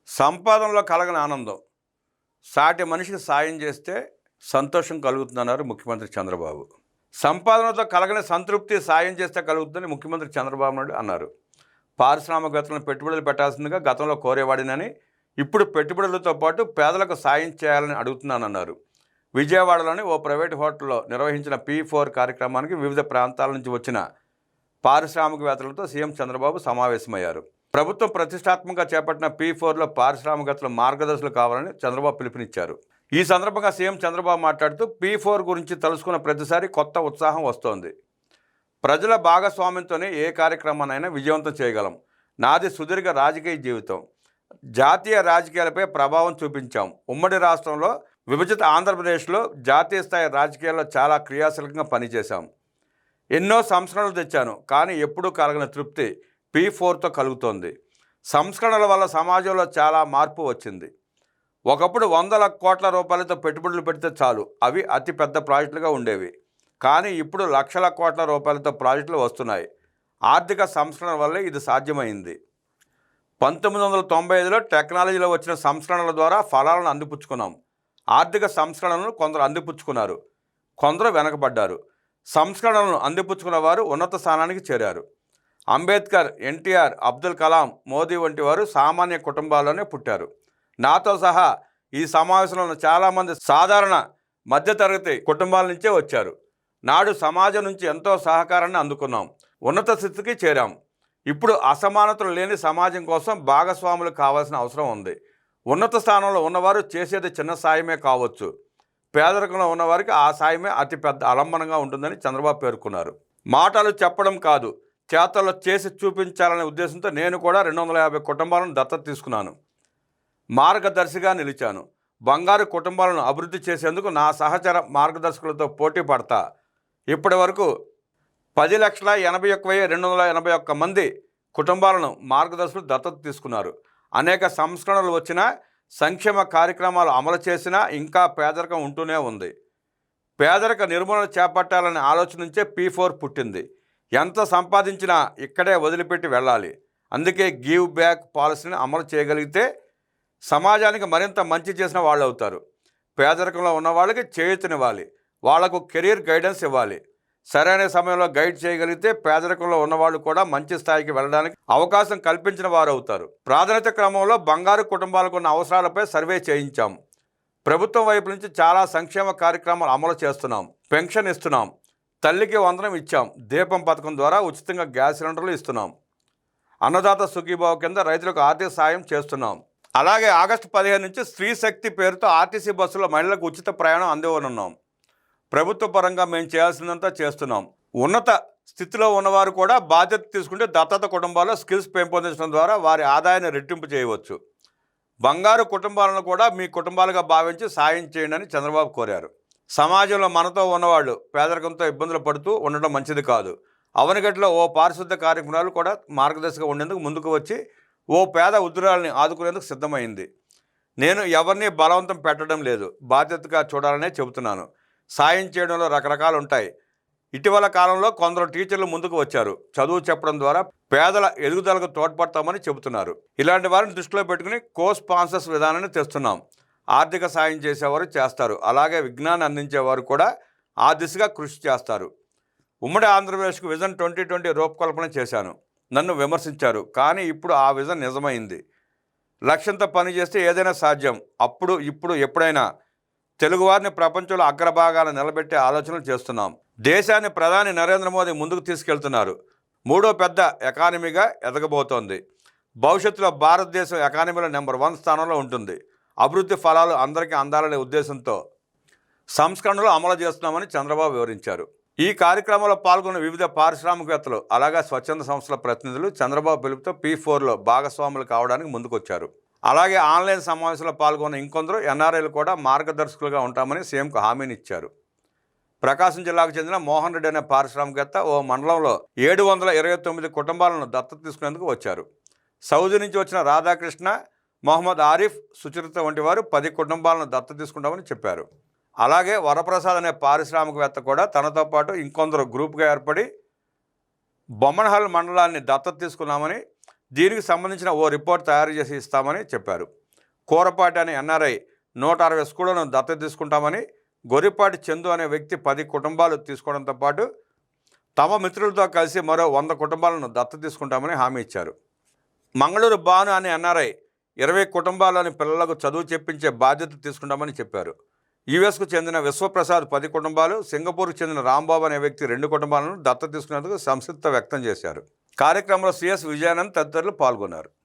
సంపాదనలో కలగని ఆనందం. సాటి మనిషికి సాయం చేస్తే సంతోషం కలుగుతుందన్నారు ముఖ్యమంత్రి చంద్రబాబు. సంపాదనతో కలగని సంతృప్తి సాయం చేస్తే కలుగుతుందని ముఖ్యమంత్రి చంద్రబాబు నాయుడు అన్నారు. పారిశ్రామికవేత్తలను పెట్టుబడులు పెట్టాల్సిందిగా గతంలో కోరేవాడినని, ఇప్పుడు పెట్టుబడులతో పాటు పేదలకు సాయం చేయాలని అడుగుతున్నానన్నారు. విజయవాడలోని ఓ ప్రైవేట్ హోటల్లో నిర్వహించిన P4 కార్యక్రమానికి వివిధ ప్రాంతాల నుంచి వచ్చిన పారిశ్రామికవేత్తలతో సీఎం చంద్రబాబు సమావేశమయ్యారు. ప్రభుత్వం ప్రతిష్టాత్మకంగా చేపట్టిన P4లో పారిశ్రామికవేత్తలు మార్గదర్శకులు కావాలని చంద్రబాబు పిలుపునిచ్చారు. ఈ సందర్భంగా సీఎం చంద్రబాబు మాట్లాడుతూ P4 గురించి తలుసుకున్న ప్రతిసారి కొత్త ఉత్సాహం వస్తోంది. ప్రజల భాగస్వామ్యంతోనే ఏ కార్యక్రమాన్నైనా విజయవంతం చేయగలం. నాది సుదీర్ఘ రాజకీయ జీవితం. జాతీయ రాజకీయాలపై ప్రభావం చూపించాం. ఉమ్మడి రాష్ట్రంలో విభజిత ఆంధ్రప్రదేశ్లో జాతీయ స్థాయి రాజకీయాల్లో చాలా క్రియాశీలకంగా పనిచేశాం. ఎన్నో సంస్కరణలు తెచ్చాను, కానీ ఎప్పుడూ కలగని తృప్తి P4తో కలుగుతోంది. సంస్కరణల వల్ల సమాజంలో చాలా మార్పు వచ్చింది. ఒకప్పుడు వందల కోట్ల రూపాయలతో పెట్టుబడులు పెడితే చాలు, అవి అతి పెద్ద ప్రాజెక్టులుగా ఉండేవి. కానీ ఇప్పుడు లక్షల కోట్ల రూపాయలతో ప్రాజెక్టులు వస్తున్నాయి. ఆర్థిక సంస్కరణ వల్లే ఇది సాధ్యమైంది. 1995లో టెక్నాలజీలో వచ్చిన సంస్కరణల ద్వారా ఫలాలను అందిపుచ్చుకున్నాం. ఆర్థిక సంస్కరణలను కొందరు అందిపుచ్చుకున్నారు, కొందరు వెనకబడ్డారు. సంస్కరణలను అందిపుచ్చుకున్న వారు ఉన్నత స్థానానికి చేరారు. అంబేద్కర్, ఎన్టీఆర్, అబ్దుల్ కలాం, మోదీ వంటి వారు సామాన్య కుటుంబాల్లోనే పుట్టారు. నాతో సహా ఈ సమావేశంలో ఉన్న చాలామంది సాధారణ మధ్యతరగతి కుటుంబాల నుంచే వచ్చారు. నాడు సమాజం నుంచి ఎంతో సహకారాన్ని అందుకున్నాం, ఉన్నత స్థితికి చేరాం. ఇప్పుడు అసమానతలు లేని సమాజం కోసం భాగస్వాములు కావాల్సిన అవసరం ఉంది. ఉన్నత స్థానంలో ఉన్నవారు చేసేది చిన్న సాయమే కావచ్చు, పేదరికంలో ఉన్నవారికి ఆ సాయమే అతిపెద్ద ఆలంబనంగా ఉంటుందని చంద్రబాబు పేర్కొన్నారు. మాటలు చెప్పడం కాదు, చేతల్లో చేసి చూపించాలనే ఉద్దేశంతో నేను కూడా 250 కుటుంబాలను దత్తత తీసుకున్నాను. మార్గదర్శిగా నిలిచాను. బంగారు కుటుంబాలను అభివృద్ధి చేసేందుకు నా సహచర మార్గదర్శకులతో పోటీ పడతా. ఇప్పటి వరకు 10,81,281 మంది కుటుంబాలను మార్గదర్శకులు దత్తత తీసుకున్నారు. అనేక సంస్కరణలు వచ్చినా, సంక్షేమ కార్యక్రమాలు అమలు చేసినా ఇంకా పేదరికం ఉంటూనే ఉంది. పేదరిక నిర్మూలన చేపట్టాలనే ఆలోచన నుంచే P4 పుట్టింది. ఎంత సంపాదించినా ఇక్కడే వదిలిపెట్టి వెళ్ళాలి. అందుకే గివ్ బ్యాక్ పాలసీని అమలు చేయగలిగితే సమాజానికి మరింత మంచి చేసిన వాళ్ళు అవుతారు. పేదరికంలో ఉన్న వాళ్ళకి చేయూతనివ్వాలి, వాళ్లకు కెరీర్ గైడెన్స్ ఇవ్వాలి. సరైన సమయంలో గైడ్ చేయగలిగితే పేదరికంలో ఉన్నవాళ్ళు కూడా మంచి స్థాయికి వెళ్ళడానికి అవకాశం కల్పించిన వారు అవుతారు. ప్రాధాన్యత క్రమంలో బంగారు కుటుంబాలకు ఉన్న అవసరాలపై సర్వే చేయించాం. ప్రభుత్వం వైపు నుంచి చాలా సంక్షేమ కార్యక్రమాలు అమలు చేస్తున్నాం. పెన్షన్ ఇస్తున్నాం, తల్లికి వందనం ఇచ్చాం, దీపం పథకం ద్వారా ఉచితంగా గ్యాస్ సిలిండర్లు ఇస్తున్నాం, అన్నదాత సుఖీభావ కింద రైతులకు ఆర్థిక సాయం చేస్తున్నాం. అలాగే ఆగస్టు 15 నుంచి స్త్రీ శక్తి పేరుతో ఆర్టీసీ బస్సులో మహిళలకు ఉచిత ప్రయాణం అందివ్వనున్నాం. ప్రభుత్వ పరంగా మేము చేయాల్సిందంతా చేస్తున్నాం. ఉన్నత స్థితిలో ఉన్నవారు కూడా బాధ్యత తీసుకుంటే దత్తత కుటుంబాల్లో స్కిల్స్ పెంపొందించడం ద్వారా వారి ఆదాయాన్ని రెట్టింపు చేయవచ్చు. బంగారు కుటుంబాలను కూడా మీ కుటుంబాలుగా భావించి సాయం చేయండి అని చంద్రబాబు కోరారు. సమాజంలో మనతో ఉన్నవాళ్ళు పేదరికంతో ఇబ్బందులు పడుతూ ఉండడం మంచిది కాదు. అవనిగడ్డలో ఓ పారిశుద్ధ కార్యక్రమాలు కూడా మార్గదర్శిగా ఉండేందుకు ముందుకు వచ్చి ఓ పేద ఉద్యోగాలని ఆదుకునేందుకు సిద్ధమైంది. నేను ఎవరిని బలవంతం పెట్టడం లేదు, బాధ్యతగా చూడాలనే చెబుతున్నాను. సాయం చేయడంలో రకరకాలు ఉంటాయి. ఇటీవల కాలంలో కొందరు టీచర్లు ముందుకు వచ్చారు. చదువు చెప్పడం ద్వారా పేదల ఎదుగుదలకు తోడ్పడతామని చెబుతున్నారు. ఇలాంటి వారిని దృష్టిలో పెట్టుకుని కో స్పాన్సర్స్ విధానాన్ని తెస్తున్నాం. ఆర్థిక సాయం చేసేవారు చేస్తారు, అలాగే విజ్ఞానాన్ని అందించేవారు కూడా ఆ దిశగా కృషి చేస్తారు. ఉమ్మడి ఆంధ్రప్రదేశ్కు విజన్ 2020 రూపకల్పన చేశాను. నన్ను విమర్శించారు, కానీ ఇప్పుడు ఆ విజన్ నిజమైంది. లక్ష్యంతో పనిచేస్తే ఏదైనా సాధ్యం. అప్పుడు ఇప్పుడు ఎప్పుడైనా తెలుగువారిని ప్రపంచంలో అగ్రభాగాలను నిలబెట్టే ఆలోచనలు చేస్తున్నాం. దేశాన్ని ప్రధాని నరేంద్ర మోదీ ముందుకు తీసుకెళ్తున్నారు. 3వ పెద్ద ఎకానమీగా ఎదగబోతోంది. భవిష్యత్తులో భారతదేశం ఎకానమీలో నెంబర్ 1 స్థానంలో ఉంటుంది. అభివృద్ధి ఫలాలు అందరికీ అందాలనే ఉద్దేశంతో సంస్కరణలు అమలు చేస్తున్నామని చంద్రబాబు వివరించారు. ఈ కార్యక్రమంలో పాల్గొన్న వివిధ పారిశ్రామికవేత్తలు, అలాగే స్వచ్ఛంద సంస్థల ప్రతినిధులు చంద్రబాబు పిలుపుతో P4లో భాగస్వాములు కావడానికి ముందుకొచ్చారు. అలాగే ఆన్లైన్ సమావేశంలో పాల్గొన్న ఇంకొందరు ఎన్ఆర్ఐలు కూడా మార్గదర్శకులుగా ఉంటామని సీఎంకు హామీని ఇచ్చారు. ప్రకాశం జిల్లాకు చెందిన మోహన్ రెడ్డి అనే పారిశ్రామికవేత్త ఓ మండలంలో 729 కుటుంబాలను దత్తత తీసుకునేందుకు వచ్చారు. సౌదీ నుంచి వచ్చిన రాధాకృష్ణ, మొహమ్మద్ ఆరిఫ్, సుచరిత వంటి వారు 10 కుటుంబాలను దత్తత తీసుకుంటామని చెప్పారు. అలాగే వరప్రసాద్ అనే పారిశ్రామికవేత్త కూడా తనతో పాటు ఇంకొందరు గ్రూప్గా ఏర్పడి బొమ్మనహల్ మండలాన్ని దత్తత తీసుకున్నామని దీనికి సంబంధించిన ఓ రిపోర్ట్ తయారు చేసి ఇస్తామని చెప్పారు. కూరపాటి అనే ఎన్ఆర్ఐ 160 స్కూళ్లను దత్తత తీసుకుంటామని, గొర్రిపాటి చందు అనే వ్యక్తి 10 కుటుంబాలు తీసుకోవడంతో పాటు తమ మిత్రులతో కలిసి మరో 100 కుటుంబాలను దత్తత తీసుకుంటామని హామీ ఇచ్చారు. మంగళూరు భాను అనే ఎన్ఆర్ఐ 20 కుటుంబాల్లోని పిల్లలకు చదువు చెప్పించే బాధ్యత తీసుకుంటామని చెప్పారు. యుఎస్కు చెందిన విశ్వప్రసాద్ 10 కుటుంబాలు, సింగపూర్కు చెందిన రాంబాబు అనే వ్యక్తి 2 కుటుంబాలను దత్తత తీసుకునేందుకు సంసిద్ధత వ్యక్తం చేశారు. కార్యక్రమంలో సిఎస్ విజయానంద్ తదితరులు పాల్గొన్నారు.